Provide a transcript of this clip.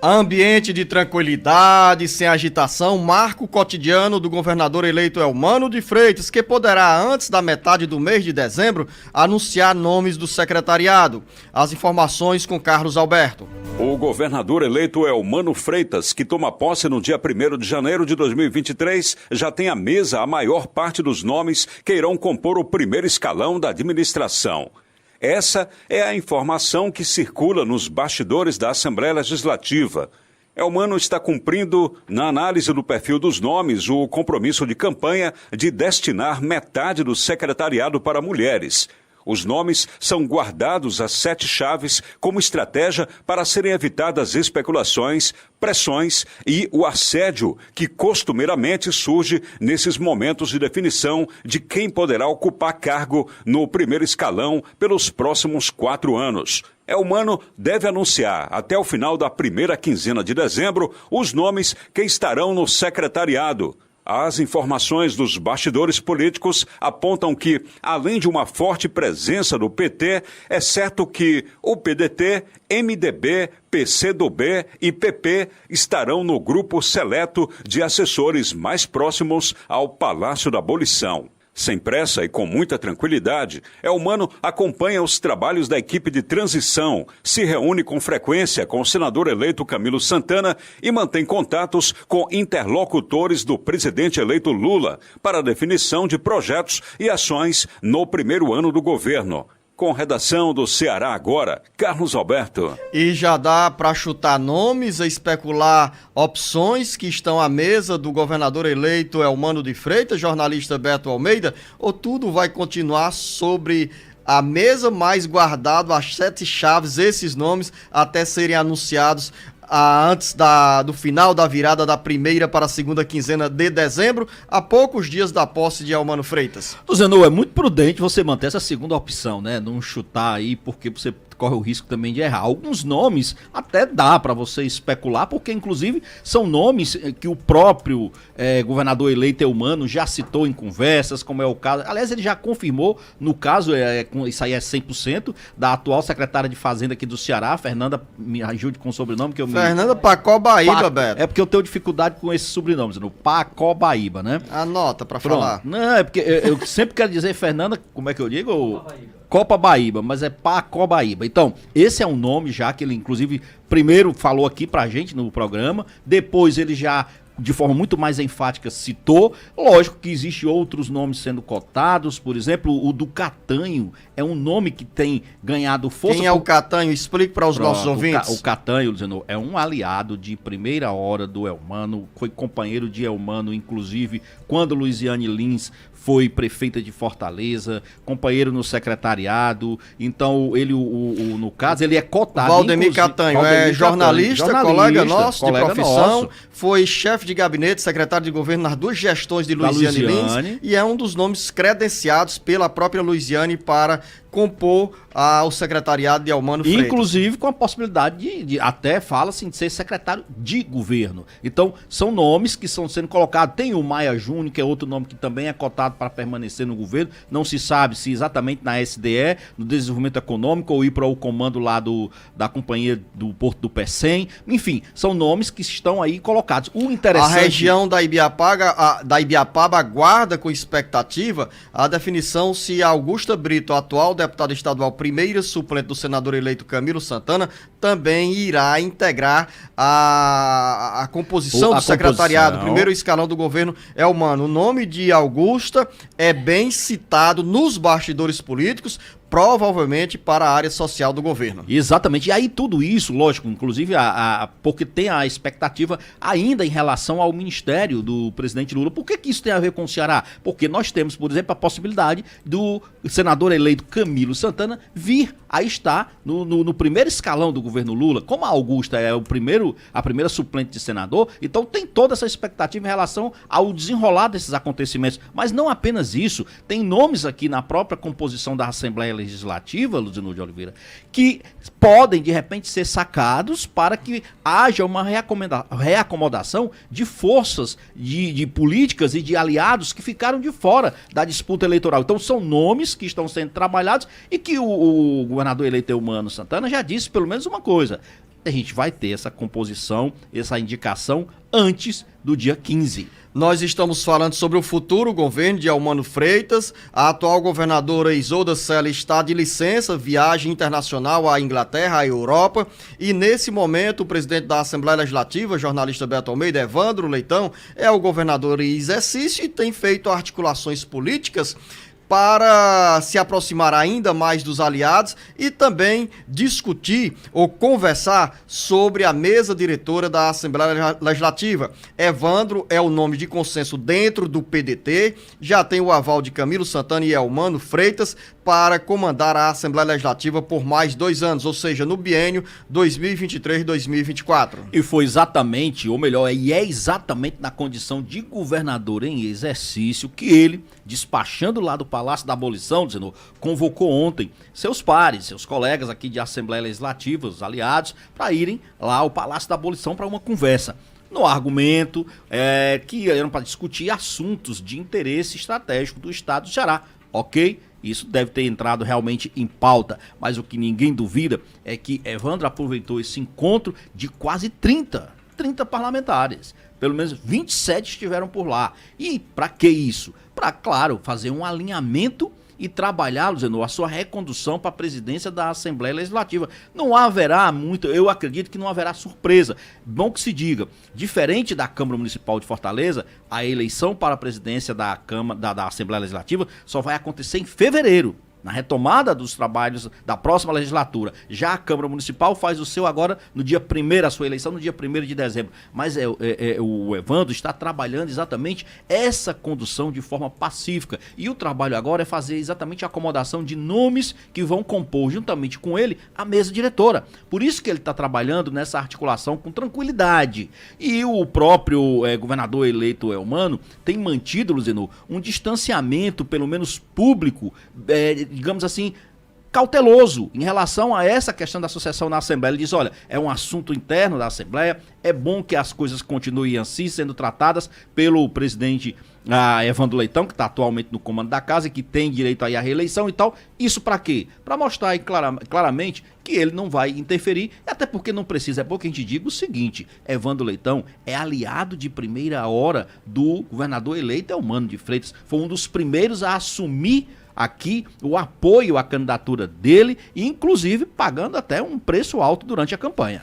Ambiente de tranquilidade, sem agitação, marca o cotidiano do governador eleito Eumano de Freitas, que poderá, antes da metade do mês de dezembro, anunciar nomes do secretariado. As informações com Carlos Alberto. O governador eleito Eumano Freitas, que toma posse no dia 1º de janeiro de 2023, já tem à mesa a maior parte dos nomes que irão compor o primeiro escalão da administração. Essa é a informação que circula nos bastidores da Assembleia Legislativa. Eumano está cumprindo, na análise do perfil dos nomes, o compromisso de campanha de destinar metade do secretariado para mulheres. Os nomes são guardados às 7 chaves como estratégia para serem evitadas especulações, pressões e o assédio que costumeiramente surge nesses momentos de definição de quem poderá ocupar cargo no primeiro escalão pelos próximos 4 anos. Eumano deve anunciar até o final da primeira quinzena de dezembro os nomes que estarão no secretariado. As informações dos bastidores políticos apontam que, além de uma forte presença do PT, é certo que o PDT, MDB, PCdoB e PP estarão no grupo seleto de assessores mais próximos ao Palácio da Abolição. Sem pressa e com muita tranquilidade, Eumano acompanha os trabalhos da equipe de transição, se reúne com frequência com o senador eleito Camilo Santana e mantém contatos com interlocutores do presidente eleito Lula para a definição de projetos e ações no primeiro ano do governo. Com redação do Ceará Agora, Carlos Alberto. E já dá para chutar nomes, especular opções que estão à mesa do governador eleito Eumano de Freitas, jornalista Beto Almeida, ou tudo vai continuar sobre a mesa, mais guardado as 7 chaves, esses nomes, até serem anunciados antes do final da virada da primeira para a segunda quinzena de dezembro, a poucos dias da posse de Eumano Freitas? Zenon, é muito prudente você manter essa segunda opção, né? Não chutar aí, porque você corre o risco também de errar. Alguns nomes até dá para você especular, porque inclusive são nomes que o próprio governador eleito Eumano já citou em conversas, como é o caso, aliás, ele já confirmou, no caso, isso aí é 100%, da atual secretária de Fazenda aqui do Ceará, Fernanda, me ajude com o sobrenome que eu Fernanda Pacobaíba, Beto. É porque eu tenho dificuldade com esse sobrenome, Zenon, Pacobaíba, né? Anota para falar. Não, é porque eu sempre quero dizer Fernanda, como é que eu digo? Copabaíba, mas é Pacobaíba. Então, esse é um nome já que ele, inclusive, primeiro falou aqui pra gente no programa, depois ele já, de forma muito mais enfática, citou. Lógico que existem outros nomes sendo cotados, por exemplo, o do Catanho é um nome que tem ganhado força. Quem é o Catanho? Explique para os nossos ouvintes. O Catanho, Zenon, é um aliado de primeira hora do Eumano, foi companheiro de Eumano, inclusive, quando Luiziane Lins foi prefeita de Fortaleza, companheiro no secretariado. Então, ele, no caso, ele é cotado. Valdemir Catanho é jornalista, colega nosso de profissão, foi chefe de gabinete, secretário de governo nas 2 gestões de Luiziane Lins, e é um dos nomes credenciados pela própria Luiziane para compor o secretariado de Eumano Freitas. Inclusive com a possibilidade de até fala-se de ser secretário de governo. Então, são nomes que estão sendo colocados. Tem o Maia Júnior, que é outro nome que também é cotado para permanecer no governo. Não se sabe se exatamente na SDE, no desenvolvimento econômico, ou ir para o comando lá da companhia do Porto do Pecém. Enfim, são nomes que estão aí colocados. O interessante... A região da Ibiapaba aguarda com expectativa a definição se Augusta Brito, atual deputado estadual, primeira suplente do senador eleito Camilo Santana, também irá integrar a composição do secretariado. O primeiro escalão do governo Eumano. O nome de Augusta é bem citado nos bastidores políticos, provavelmente para a área social do governo. Exatamente. E aí tudo isso, lógico, inclusive porque tem a expectativa ainda em relação ao ministério do presidente Lula. Por que isso tem a ver com o Ceará? Porque nós temos, por exemplo, a possibilidade do senador eleito Camilo Santana vir a estar no primeiro escalão do governo Lula. Como a Augusta é a primeira suplente de senador, então tem toda essa expectativa em relação ao desenrolar desses acontecimentos. Mas não apenas isso, tem nomes aqui na própria composição da Assembleia Legislativa, Luzinor de Oliveira, que podem, de repente, ser sacados para que haja uma reacomodação de forças, de políticas e de aliados que ficaram de fora da disputa eleitoral. Então, são nomes que estão sendo trabalhados e que o governador eleito Eumano Santana já disse pelo menos uma coisa: a gente vai ter essa composição, essa indicação antes do dia 15. Nós estamos falando sobre o futuro governo de Eumano Freitas. A atual governadora Isolda Sela está de licença, viagem internacional à Inglaterra, à Europa. E nesse momento, o presidente da Assembleia Legislativa, jornalista Beto Almeida, Evandro Leitão, é o governador em exercício e tem feito articulações políticas para se aproximar ainda mais dos aliados e também discutir ou conversar sobre a mesa diretora da Assembleia Legislativa. Evandro é o nome de consenso dentro do PDT, já tem o aval de Camilo Santana e Eumano Freitas para comandar a Assembleia Legislativa por mais 2 anos, ou seja, no biênio 2023-2024. E foi exatamente, ou melhor, é exatamente na condição de governador em exercício que ele, despachando lá do Palácio da Abolição, dizendo, convocou ontem seus pares, seus colegas aqui de Assembleia Legislativa, os aliados, para irem lá ao Palácio da Abolição para uma conversa. No argumento que eram para discutir assuntos de interesse estratégico do Estado do Ceará. Ok? Isso deve ter entrado realmente em pauta, mas o que ninguém duvida é que Evandro aproveitou esse encontro de quase 30 parlamentares. Pelo menos 27 estiveram por lá. E para que isso? Para, claro, fazer um alinhamento e trabalhar, Luziano, a sua recondução para a presidência da Assembleia Legislativa. Não haverá muito, eu acredito que não haverá surpresa. Bom que se diga, diferente da Câmara Municipal de Fortaleza, a eleição para a presidência da Assembleia Legislativa só vai acontecer em fevereiro, na retomada dos trabalhos da próxima legislatura. Já a Câmara Municipal faz o seu agora no dia 1º, a sua eleição no dia 1º de dezembro. Mas o Evandro está trabalhando exatamente essa condução de forma pacífica. E o trabalho agora é fazer exatamente a acomodação de nomes que vão compor, juntamente com ele, a mesa diretora. Por isso que ele está trabalhando nessa articulação com tranquilidade. E o próprio governador eleito Eumano tem mantido, Luziano, um distanciamento, pelo menos público, digamos assim, cauteloso em relação a essa questão da sucessão na Assembleia. Ele diz, olha, é um assunto interno da Assembleia, é bom que as coisas continuem assim, sendo tratadas pelo presidente Evandro Leitão, que está atualmente no comando da casa e que tem direito aí à reeleição e tal. Isso para quê? Para mostrar aí claramente que ele não vai interferir, até porque não precisa. É bom que a gente diga o seguinte, Evandro Leitão é aliado de primeira hora do governador eleito Eumano de Freitas, foi um dos primeiros a assumir aqui o apoio à candidatura dele, inclusive pagando até um preço alto durante a campanha.